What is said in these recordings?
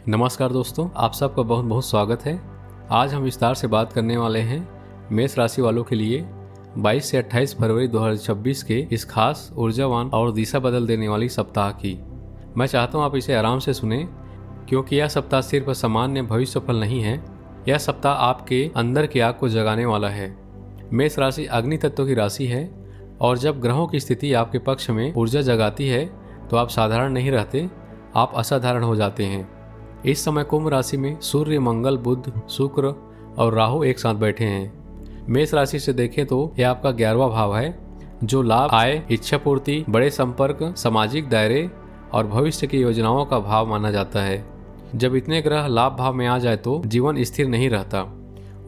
नमस्कार दोस्तों, आप सबका बहुत बहुत स्वागत है। आज हम विस्तार से बात करने वाले हैं मेष राशि वालों के लिए 22 से 28 फरवरी 2026 के इस खास ऊर्जावान और दिशा बदल देने वाली सप्ताह की। मैं चाहता हूँ आप इसे आराम से सुने, क्योंकि यह सप्ताह सिर्फ सामान्य भविष्य फल नहीं है। यह सप्ताह आपके अंदर की आग को जगाने वाला है। मेष राशि अग्नि तत्व की राशि है और जब ग्रहों की स्थिति आपके पक्ष में ऊर्जा जगाती है तो आप साधारण नहीं रहते, आप असाधारण हो जाते हैं। इस समय कुंभ राशि में सूर्य, मंगल, बुध, शुक्र और राहु एक साथ बैठे हैं। मेष राशि से देखें तो यह आपका 11वां भाव है, जो लाभ, आय, इच्छा पूर्ति, बड़े संपर्क, सामाजिक दायरे और भविष्य की योजनाओं का भाव माना जाता है। जब इतने ग्रह लाभ भाव में आ जाए तो जीवन स्थिर नहीं रहता,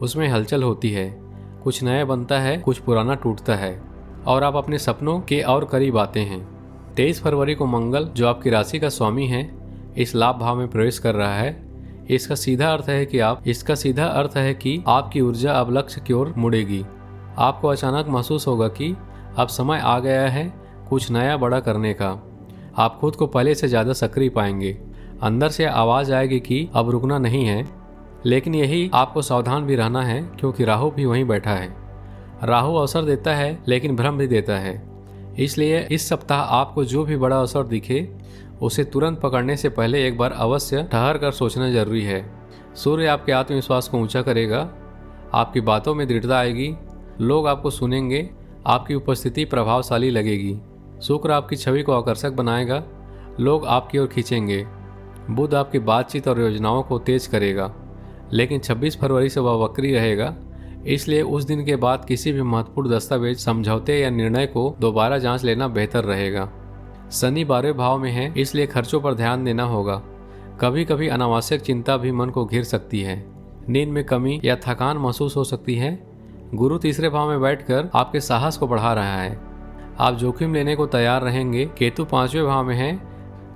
उसमें हलचल होती है। कुछ नया बनता है, कुछ पुराना टूटता है और आप अपने सपनों के और करीब आते हैं। 23 फरवरी को मंगल, जो आपकी राशि का स्वामी है, इस लाभ भाव में प्रवेश कर रहा है। इसका सीधा अर्थ है कि आपकी ऊर्जा अब लक्ष्य की ओर मुड़ेगी। आपको अचानक महसूस होगा कि अब समय आ गया है कुछ नया बड़ा करने का। आप खुद को पहले से ज़्यादा सक्रिय पाएंगे। अंदर से आवाज़ आएगी कि अब रुकना नहीं है, लेकिन यही आपको सावधान भी रहना है, क्योंकि राहु भी वहीं बैठा है। राहु अवसर देता है लेकिन भ्रम भी देता है। इसलिए इस सप्ताह आपको जो भी बड़ा अवसर दिखे उसे तुरंत पकड़ने से पहले एक बार अवश्य ठहर कर सोचना जरूरी है। सूर्य आपके आत्मविश्वास को ऊंचा करेगा, आपकी बातों में दृढ़ता आएगी, लोग आपको सुनेंगे, आपकी उपस्थिति प्रभावशाली लगेगी। शुक्र आपकी छवि को आकर्षक बनाएगा, लोग आपकी ओर खींचेंगे। बुध आपकी बातचीत और योजनाओं को तेज करेगा, लेकिन 26 फरवरी से वह वक्री रहेगा। इसलिए उस दिन के बाद किसी भी महत्वपूर्ण दस्तावेज, समझौते या निर्णय को दोबारा जांच लेना बेहतर रहेगा। शनि 12वें भाव में है, इसलिए खर्चों पर ध्यान देना होगा। कभी कभी अनावश्यक चिंता भी मन को घेर सकती है। नींद में कमी या थकान महसूस हो सकती है। गुरु 3रे भाव में बैठकर आपके साहस को बढ़ा रहा है। आप जोखिम लेने को तैयार रहेंगे। केतु 5वें भाव में है,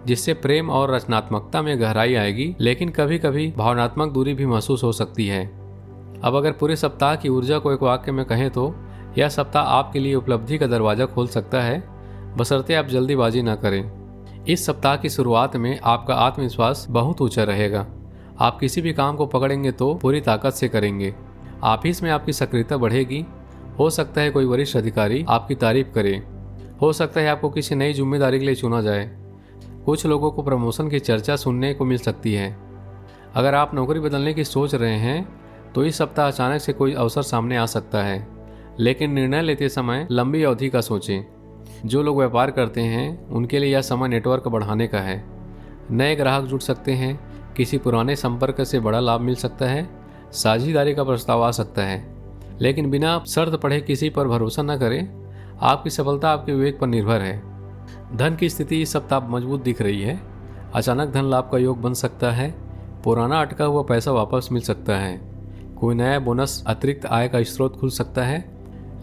जिससे प्रेम और रचनात्मकता में गहराई आएगी, लेकिन कभी कभी भावनात्मक दूरी भी महसूस हो सकती है। अब अगर पूरे सप्ताह की ऊर्जा को एक वाक्य में कहें तो यह सप्ताह आपके लिए उपलब्धि का दरवाजा खोल सकता है, बशर्ते आप जल्दीबाजी न करें। इस सप्ताह की शुरुआत में आपका आत्मविश्वास बहुत ऊंचा रहेगा। आप किसी भी काम को पकड़ेंगे तो पूरी ताकत से करेंगे। ऑफिस में आपकी सक्रियता बढ़ेगी। हो सकता है कोई वरिष्ठ अधिकारी आपकी तारीफ करे। हो सकता है आपको किसी नई जिम्मेदारी के लिए चुना जाए। कुछ लोगों को प्रमोशन की चर्चा सुनने को मिल सकती है। अगर आप नौकरी बदलने की सोच रहे हैं तो इस सप्ताह अचानक से कोई अवसर सामने आ सकता है, लेकिन निर्णय लेते समय लंबी अवधि का सोचें। जो लोग व्यापार करते हैं उनके लिए यह समय नेटवर्क बढ़ाने का है। नए ग्राहक जुड़ सकते हैं, किसी पुराने संपर्क से बड़ा लाभ मिल सकता है, साझेदारी का प्रस्ताव आ सकता है, लेकिन बिना शर्त पढ़े किसी पर भरोसा न करें। आपकी सफलता आपके विवेक पर निर्भर है। धन की स्थिति इस सप्ताह मजबूत दिख रही है। अचानक धन लाभ का योग बन सकता है। पुराना अटका हुआ पैसा वापस मिल सकता है। कोई नया बोनस, अतिरिक्त आय का स्रोत खुल सकता है,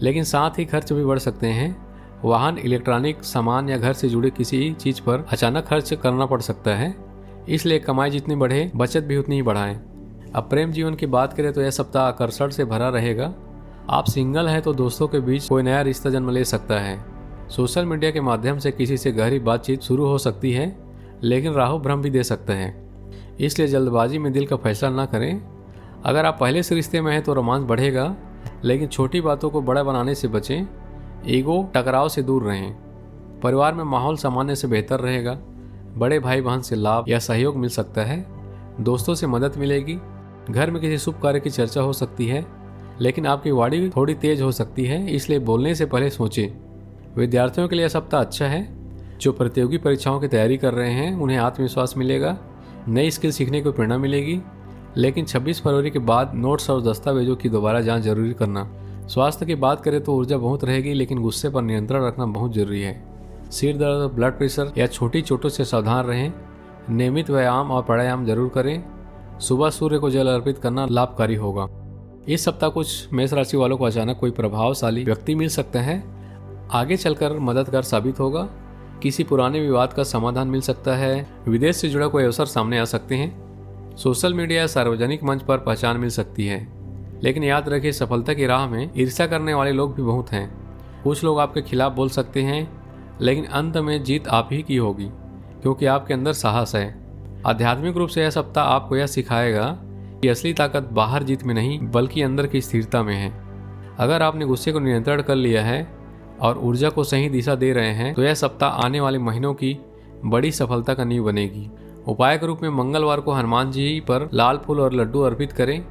लेकिन साथ ही खर्च भी बढ़ सकते हैं। वाहन, इलेक्ट्रॉनिक सामान या घर से जुड़े किसी चीज पर अचानक खर्च करना पड़ सकता है। इसलिए कमाई जितनी बढ़े, बचत भी उतनी ही बढ़ाएं। अब प्रेम जीवन की बात करें तो यह सप्ताह आकर्षण से भरा रहेगा। आप सिंगल हैं तो दोस्तों के बीच कोई नया रिश्ता जन्म ले सकता है। सोशल मीडिया के माध्यम से किसी से गहरी बातचीत शुरू हो सकती है, लेकिन राहु भ्रम भी दे सकता है। इसलिए जल्दबाजी में दिल का फैसला न करें। अगर आप पहले से रिश्ते में हैं तो रोमांच बढ़ेगा, लेकिन छोटी बातों को बड़ा बनाने से बचें। ईगो टकराव से दूर रहें। परिवार में माहौल सामान्य से बेहतर रहेगा। बड़े भाई बहन से लाभ या सहयोग मिल सकता है। दोस्तों से मदद मिलेगी। घर में किसी शुभ कार्य की चर्चा हो सकती है, लेकिन आपकी वाणी थोड़ी तेज हो सकती है, इसलिए बोलने से पहले सोचें। विद्यार्थियों के लिए यह सप्ताह अच्छा है। जो प्रतियोगी परीक्षाओं की तैयारी कर रहे हैं उन्हें आत्मविश्वास मिलेगा, नई स्किल सीखने को प्रेरणा मिलेगी। लेकिन 26 फरवरी के बाद नोट्स और दस्तावेजों की दोबारा जाँच जरूरी करना। स्वास्थ्य की बात करें तो ऊर्जा बहुत रहेगी, लेकिन गुस्से पर नियंत्रण रखना बहुत जरूरी है। सिर दर्द, ब्लड प्रेशर या छोटी चोटों से सावधान रहें। नियमित व्यायाम और प्राणायाम जरूर करें। सुबह सूर्य को जल अर्पित करना लाभकारी होगा। इस सप्ताह कुछ मेष राशि वालों को अचानक कोई प्रभावशाली व्यक्ति मिल सकता है, आगे चलकर मददगार साबित होगा। किसी पुराने विवाद का समाधान मिल सकता है। विदेश से जुड़ा कोई अवसर सामने आ सकते हैं। सोशल मीडिया या सार्वजनिक मंच पर पहचान मिल सकती है, लेकिन याद रखिए सफलता की राह में ईर्ष्या करने वाले लोग भी बहुत हैं। कुछ लोग आपके खिलाफ बोल सकते हैं, लेकिन अंत में जीत आप ही की होगी, क्योंकि आपके अंदर साहस है। आध्यात्मिक रूप से यह सप्ताह आपको यह सिखाएगा कि असली ताकत बाहर जीत में नहीं बल्कि अंदर की स्थिरता में है। अगर आपने गुस्से को नियंत्रण कर लिया है और ऊर्जा को सही दिशा दे रहे हैं तो यह सप्ताह आने वाले महीनों की बड़ी सफलता का नींव बनेगी। उपाय के रूप में मंगलवार को हनुमान जी पर लाल फूल और लड्डू अर्पित करें,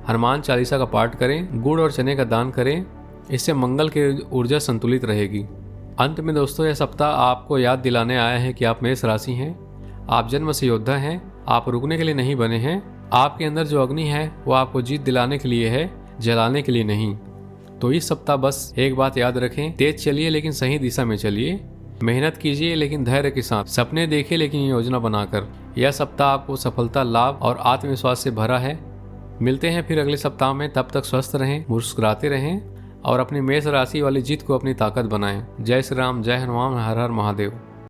हनुमान चालीसा का पाठ करें, गुड़ और चने का दान करें। इससे मंगल की ऊर्जा संतुलित रहेगी। अंत में दोस्तों, यह सप्ताह आपको याद दिलाने आया है कि आप मेष राशि हैं। आप जन्म से योद्धा हैं। आप रुकने के लिए नहीं बने हैं। आपके अंदर जो अग्नि है वो आपको जीत दिलाने के लिए है, जलाने के लिए नहीं। तो इस सप्ताह बस एक बात याद रखें, तेज चलिए लेकिन सही दिशा में चलिए, मेहनत कीजिए लेकिन धैर्य के साथ, सपने देखिए लेकिन योजना बनाकर। यह सप्ताह आपको सफलता, लाभ और आत्मविश्वास से भरा है। मिलते हैं फिर अगले सप्ताह में। तब तक स्वस्थ रहें, मुस्कुराते रहें और अपनी मेष राशि वाली जीत को अपनी ताकत बनाएं। जय श्री राम, जय हनुमान, हर हर महादेव।